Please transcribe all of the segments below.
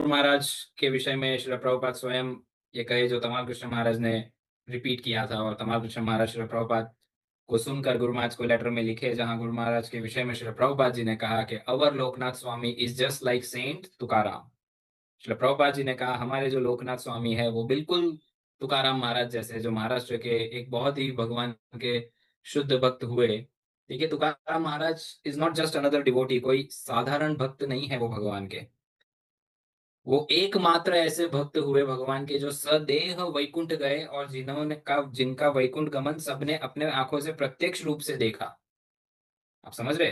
महाराज के विषय में श्रील प्रभुपाद स्वयं ये कहे जो तमाल कृष्ण महाराज ने रिपीट किया था, और तमाल कृष्ण महाराज श्रील प्रभुपाद को सुनकर गुरु महाराज को लेटर में लिखे, जहां गुरु महाराज के विषय में श्रील प्रभुपाद जी ने कहा कि our Loknath Swami is just like Saint Tukaram. Srila Prabhupada ji ने कहा हमारे जो लोकनाथ स्वामी है वो बिल्कुल तुकाराम महाराज जैसे, जो महाराष्ट्र के एक बहुत ही भगवान के शुद्ध भक्त हुए। देखिए, Tukaram Maharaj is not just another devotee, कोई साधारण भक्त नहीं है वो भगवान के। वो एकमात्र ऐसे भक्त हुए भगवान के जो सदेह वैकुंठ गए, और जिनका वैकुंठ गमन सबने अपने आंखों से प्रत्यक्ष रूप से देखा। आप समझ रहे?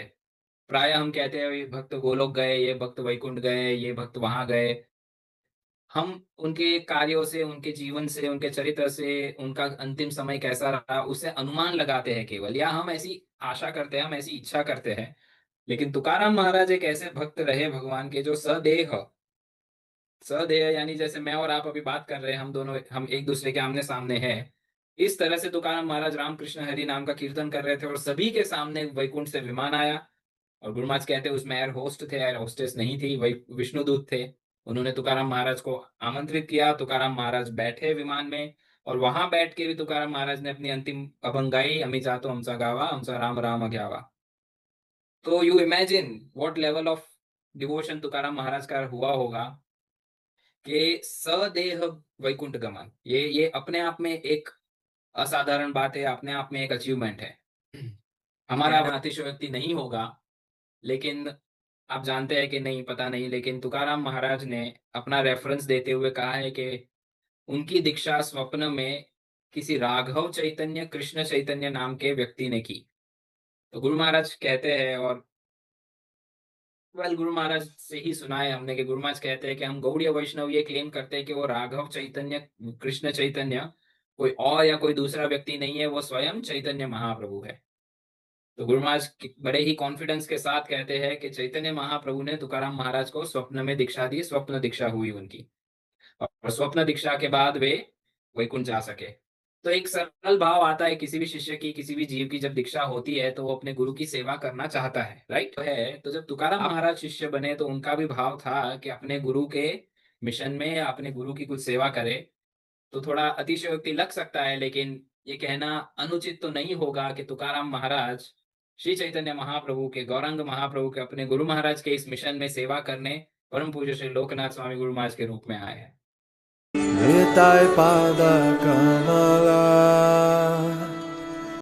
प्राय हम कहते हैं ये भक्त गोलोक गए, ये भक्त वैकुंठ गए, ये भक्त वहां गए। हम उनके कार्यों से, उनके जीवन से, उनके चरित्र से, उनका अंतिम समय कैसा रहा उससे अनुमान लगाते हैं केवल, या हम ऐसी आशा करते हैं, हम ऐसी इच्छा करते हैं। लेकिन तुकाराम महाराज एक ऐसे भक्त रहे भगवान के जो सदेह, सदेह यानी जैसे मैं और आप अभी बात कर रहे हैं, हम दोनों हम एक दूसरे के आमने सामने हैं। इस तरह से तुकाराम महाराज रामकृष्ण हरि नाम का कीर्तन कर रहे थे, और सभी के सामने वैकुंठ से विमान आया। और गुरु महाराज कहते हैं उसमें एयर होस्ट थे, एयर होस्टेस नहीं थी, वही विष्णुदूत थे। उन्होंने तुकाराम महाराज को आमंत्रित किया, तुकाराम महाराज बैठे विमान में, और वहां बैठ के भी तुकाराम महाराज ने अपनी अंतिम अभंग गाई, अमी जातो हमसा गावा, हमसा राम राम ग्यावा। तो you imagine what level of devotion Tukaram Maharaj का हुआ होगा कि सदेह वैकुंठ गमन, ये अपने आप में एक असाधारण बात है, अपने आप में एक अचीवमेंट है। हमारा अतिशयोक्ति नहीं होगा, लेकिन आप जानते हैं कि नहीं पता नहीं, लेकिन तुकाराम महाराज ने अपना रेफरेंस देते हुए कहा है कि उनकी दीक्षा स्वप्न में किसी राघव चैतन्य, कृष्ण चैतन्य नाम के व्यक्ति ने की। तो गुरु महाराज कहते हैं, और गुरु महाराज से ही सुना है हमने कि गुरु महाराज कहते हैं कि हम गौड़ीय वैष्णव ये क्लेम करते हैं कि वो राघव चैतन्य, कृष्ण चैतन्य कोई और या कोई दूसरा व्यक्ति नहीं है, वो स्वयं चैतन्य महाप्रभु है। तो गुरु महाराज बड़े ही कॉन्फिडेंस के साथ कहते हैं कि चैतन्य महाप्रभु ने तुकाराम महाराज को स्वप्न में दीक्षा दी, स्वप्न दीक्षा हुई उनकी, और स्वप्न दीक्षा के बाद वे वैकुंठ जा सके। तो एक सरल भाव आता है किसी भी शिष्य की, किसी भी जीव की जब दीक्षा होती है तो वो अपने गुरु की सेवा करना चाहता है, राइट? तो है, तो जब तुकाराम महाराज शिष्य बने तो उनका भी भाव था कि अपने गुरु के मिशन में या अपने गुरु की कुछ सेवा करे। तो थोड़ा अतिशयोक्ति लग सकता है, लेकिन ये कहना अनुचित तो नहीं होगा कि तुकाराम महाराज श्री चैतन्य महाप्रभु के, गौरांग महाप्रभु के, अपने गुरु महाराज के इस मिशन में सेवा करने परम पूज्य श्री लोकनाथ स्वामी गुरु महाराज के रूप में आए हैं। निताय पाद कमला